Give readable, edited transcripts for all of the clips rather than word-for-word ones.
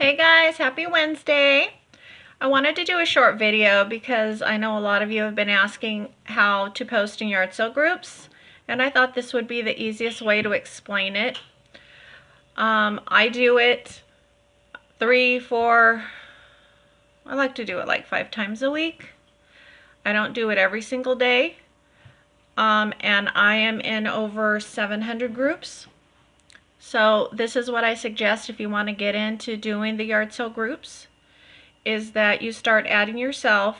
Hey guys, happy Wednesday. I wanted to do a short video because I know a lot of you have been asking how to post in yard sale groups, and I thought this would be the easiest way to explain it. I do it 3, 4, I like to do it like 5 times a week. I don't do it every single day. And I am in over 700 groups. So this is what I suggest if you want to get into doing the yard sale groups, is that you start adding yourself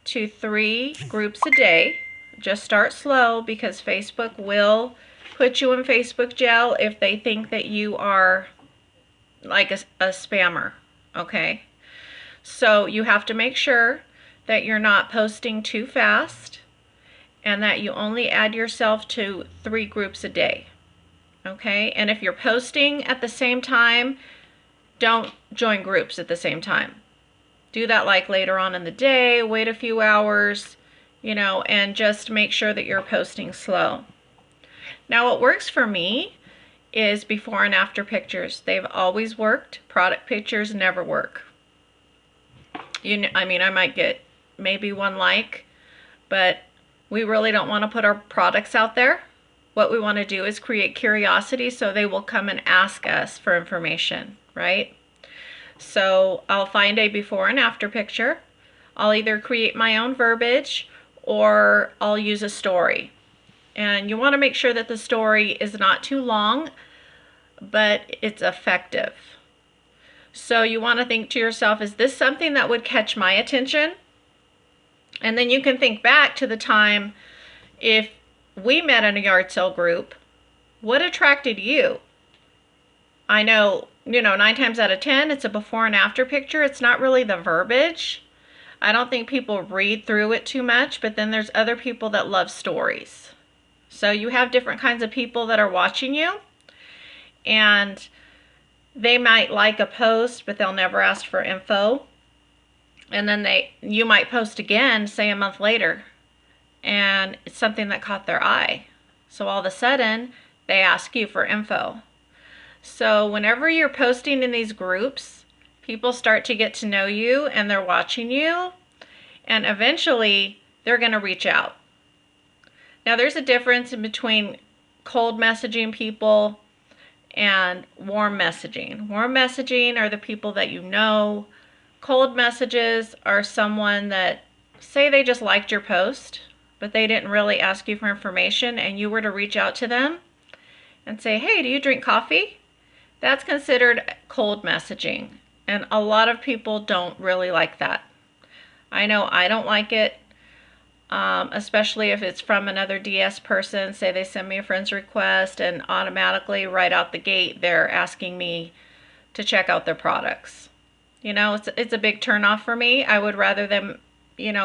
to 3 groups a day. Just start slow because Facebook will put you in Facebook jail if they think that you are like a spammer, okay? So you have to make sure that you're not posting too fast and that you only add yourself to 3 groups a day. Okay, and if you're posting at the same time, don't join groups at the same time. Do that like later on in the day, wait a few hours, and just make sure that you're posting slow. Now what works for me is before and after pictures. They've always worked. Product pictures never work. I might get maybe 1 like, but we really don't want to put our products out there. What we want to do is create curiosity so they will come and ask us for information, right? So I'll find a before and after picture. I'll either create my own verbiage or I'll use a story. And you want to make sure that the story is not too long, but it's effective. So you want to think to yourself, is this something that would catch my attention? And then you can think back to the time if we met in a yard sale group, what attracted you? I know, 9 times out of 10, it's a before and after picture. It's not really the verbiage. I don't think people read through it too much, but then there's other people that love stories. So you have different kinds of people that are watching you, and they might like a post, but they'll never ask for info. And then you might post again, say a month later, and it's something that caught their eye. So all of a sudden, they ask you for info. So whenever you're posting in these groups, people start to get to know you and they're watching you, and eventually they're going to reach out. Now there's a difference in between cold messaging people and warm messaging. Warm messaging are the people that you know. Cold messages are someone that, say they just liked your post, but they didn't really ask you for information, and you were to reach out to them and say, hey, do you drink coffee? That's considered cold messaging, and a lot of people don't really like that. I know I don't like it, especially if it's from another DS person. Say they send me a friend's request and automatically right out the gate they're asking me to check out their products. It's a big turnoff for me. I would rather them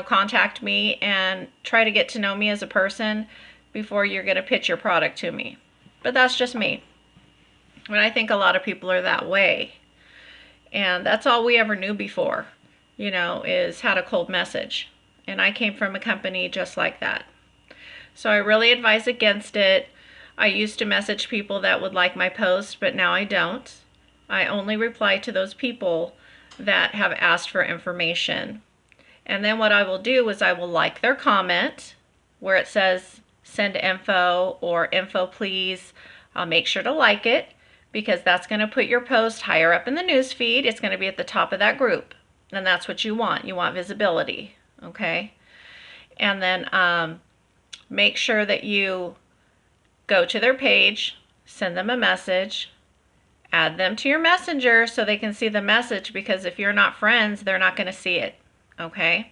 contact me and try to get to know me as a person before you're going to pitch your product to me. But that's just me. And I think a lot of people are that way. And that's all we ever knew before, is how to cold message. And I came from a company just like that. So I really advise against it. I used to message people that would like my post, but now I don't. I only reply to those people that have asked for information. And then what I will do is I will like their comment where it says send info or info please. I'll make sure to like it because that's going to put your post higher up in the news feed. It's going to be at the top of that group. And that's what you want. You want visibility. Okay? And then make sure that you go to their page, send them a message, add them to your messenger so they can see the message, because if you're not friends, they're not going to see it. Okay,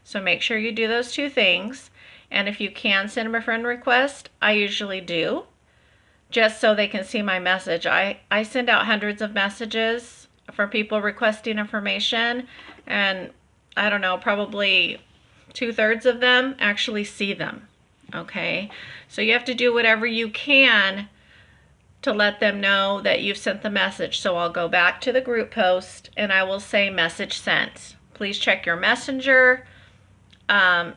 so make sure you do those 2 things. And if you can send them a friend request, I usually do, just so they can see my message. I send out hundreds of messages for people requesting information, and I don't know, probably 2/3 of them actually see them. Okay, so you have to do whatever you can to let them know that you've sent the message. So I'll go back to the group post and I will say message sent. Please check your messenger, and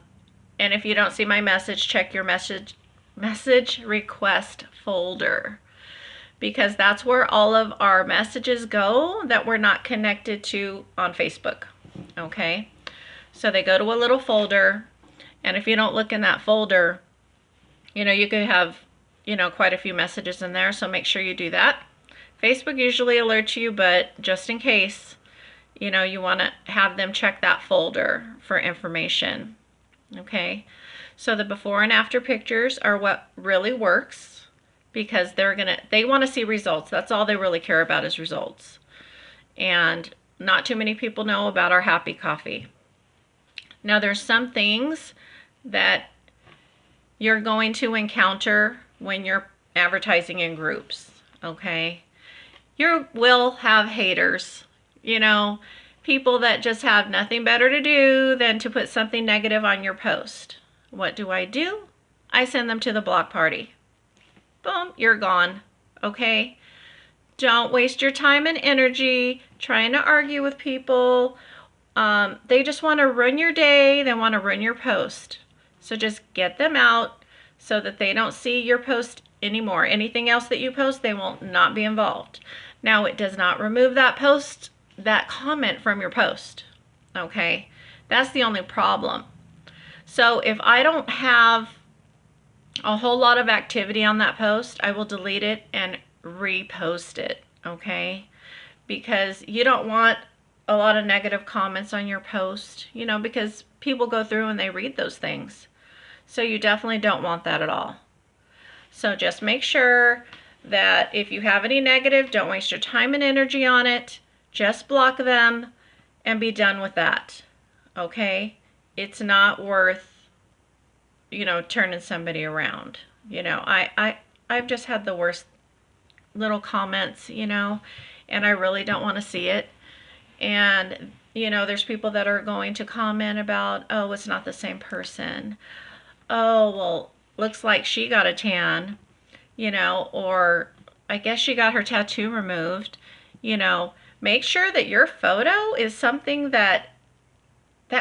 if you don't see my message, check your message request folder, because that's where all of our messages go that we're not connected to on Facebook. Okay, so they go to a little folder, and if you don't look in that folder, you could have, quite a few messages in there, so make sure you do that. Facebook usually alerts you, but just in case, you want to have them check that folder for information. Okay, so the before and after pictures are what really works, because they want to see results. That's all they really care about is results. And not too many people know about our happy coffee. Now there's some things that you're going to encounter when you're advertising in groups, okay? You will have haters, people that just have nothing better to do than to put something negative on your post. What do? I send them to the block party. Boom, you're gone, okay? Don't waste your time and energy trying to argue with people. They just want to ruin your day. They want to ruin your post. So just get them out so that they don't see your post anymore. Anything else that you post, they will not be involved. Now, it does not remove that comment from your post, okay? That's the only problem. So if I don't have a whole lot of activity on that post, I will delete it and repost it, okay? Because you don't want a lot of negative comments on your post, because people go through and they read those things. So you definitely don't want that at all. So just make sure that if you have any negative, don't waste your time and energy on it. Just block them and be done with that, okay? It's not worth, turning somebody around. I've just had the worst little comments, and I really don't want to see it. And, there's people that are going to comment about, oh, it's not the same person. Oh, well, looks like she got a tan, or I guess she got her tattoo removed. Make sure that your photo is something that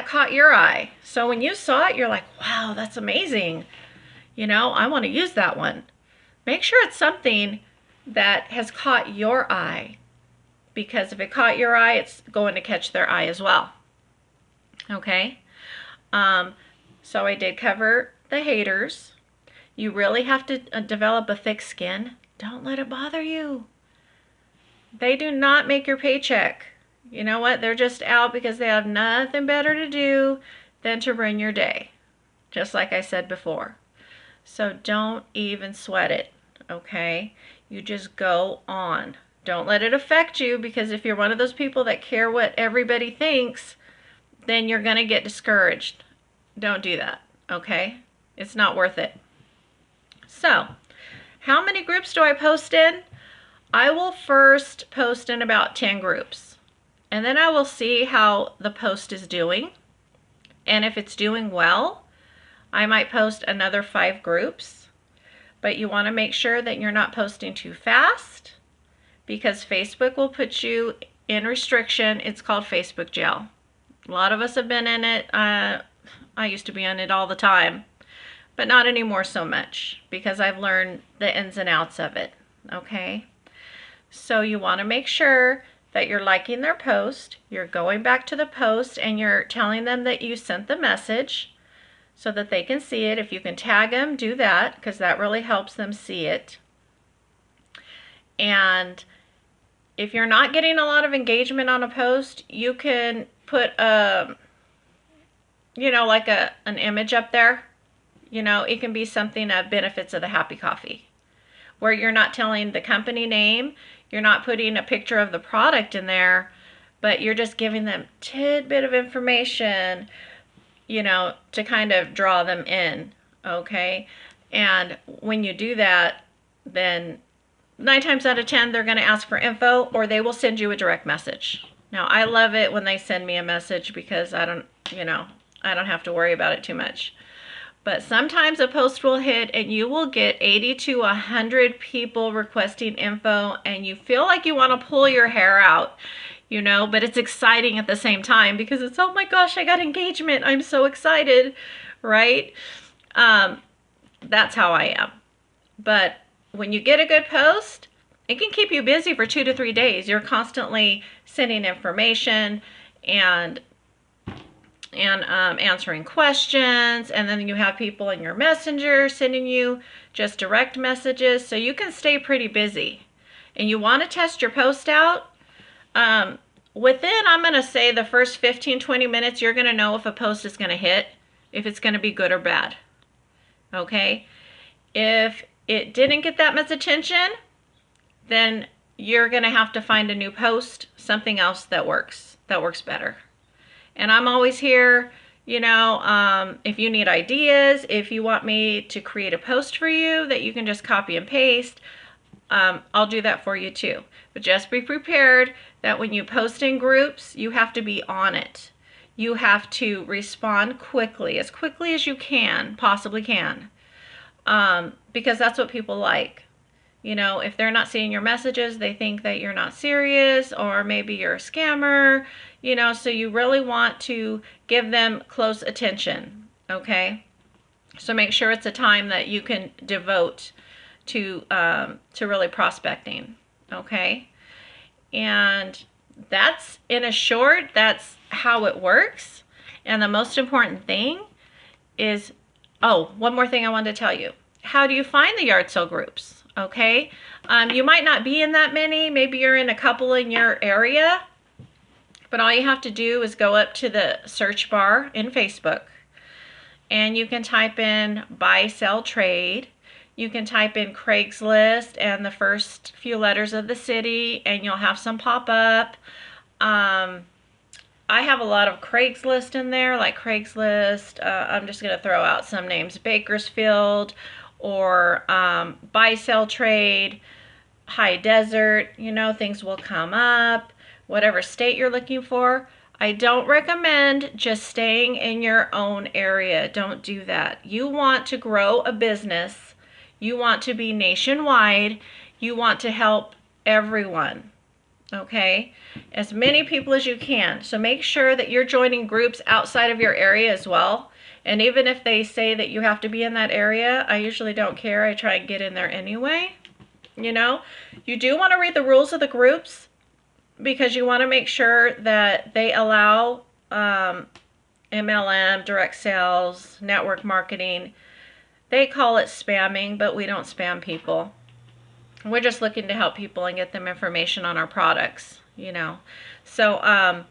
caught your eye. So when you saw it, you're like, wow, that's amazing. I want to use that one. Make sure it's something that has caught your eye, because if it caught your eye, it's going to catch their eye as well. Okay? So I did cover the haters. You really have to develop a thick skin. Don't let it bother you. They do not make your paycheck. You know what? They're just out because they have nothing better to do than to ruin your day, just like I said before. So don't even sweat it, okay? You just go on. Don't let it affect you, because if you're one of those people that care what everybody thinks, then you're going to get discouraged. Don't do that, okay? It's not worth it. So, how many groups do I post in? I will first post in about 10 groups. And then I will see how the post is doing. And if it's doing well, I might post another 5 groups. But you want to make sure that you're not posting too fast, because Facebook will put you in restriction. It's called Facebook jail. A lot of us have been in it. I used to be in it all the time, but not anymore so much, because I've learned the ins and outs of it, okay? So you want to make sure that you're liking their post, you're going back to the post, and you're telling them that you sent the message so that they can see it. If you can tag them, do that, because that really helps them see it. And if you're not getting a lot of engagement on a post, you can put an image up there. It can be something of benefits of the Happy Coffee, where you're not telling the company name, you're not putting a picture of the product in there, but you're just giving them a tidbit of information, to kind of draw them in, okay? And when you do that, then 9 times out of 10, they're going to ask for info, or they will send you a direct message. Now, I love it when they send me a message, because I don't have to worry about it too much. But sometimes a post will hit and you will get 80 to 100 people requesting info, and you feel like you want to pull your hair out, but it's exciting at the same time, because it's, oh my gosh, I got engagement. I'm so excited, right? That's how I am. But when you get a good post, it can keep you busy for 2 to 3 days. You're constantly sending information and answering questions, and then you have people in your messenger sending you just direct messages, so you can stay pretty busy. And you want to test your post out. Within, I'm going to say, the first 15-20 minutes, you're going to know if a post is going to hit, if it's going to be good or bad. Okay? If it didn't get that much attention, then you're going to have to find a new post, something else that works better. And I'm always here, you know, if you need ideas, if you want me to create a post for you that you can just copy and paste, I'll do that for you too. But just be prepared that when you post in groups, you have to be on it. You have to respond quickly as you can, possibly can, because that's what people like. You know, if they're not seeing your messages, they think that you're not serious, or maybe you're a scammer, you know, so you really want to give them close attention, okay? So make sure it's a time that you can devote to really prospecting, okay? And that's, in a short, that's how it works. And the most important thing is, oh, one more thing I wanted to tell you. How do you find the yard sale groups? Okay, you might not be in that many. Maybe you're in a couple in your area, but all you have to do is go up to the search bar in Facebook, and you can type in buy, sell, trade. You can type in Craigslist and the first few letters of the city, and you'll have some pop up. I have a lot of Craigslist in there, like Craigslist. I'm just going to throw out some names: Bakersfield, or buy, sell, trade, high desert. You know, things will come up, whatever state you're looking for. I don't recommend just staying in your own area. Don't do that. You want to grow a business. You want to be nationwide. You want to help everyone, okay? As many people as you can. So make sure that you're joining groups outside of your area as well. And even if they say that you have to be in that area, I usually don't care. I try and get in there anyway. You know, you do want to read the rules of the groups, because you want to make sure that they allow MLM, direct sales, network marketing. They call it spamming, but we don't spam people. We're just looking to help people and get them information on our products, you know. So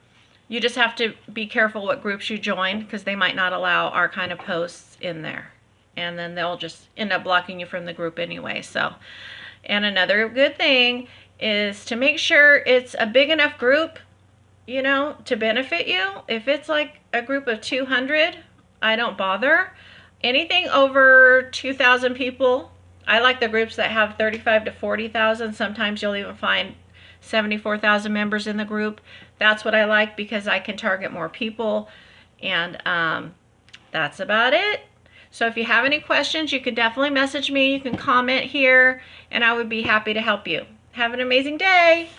you just have to be careful what groups you join, because they might not allow our kind of posts in there. And then they'll just end up blocking you from the group anyway. So, and another good thing is to make sure it's a big enough group, you know, to benefit you. If it's like a group of 200, I don't bother. Anything over 2,000 people, I like the groups that have 35 to 40,000. Sometimes you'll even find 74,000 members in the group. That's what I like, because I can target more people. And that's about it. So if you have any questions, you can definitely message me. You can comment here, and I would be happy to help you. Have an amazing day.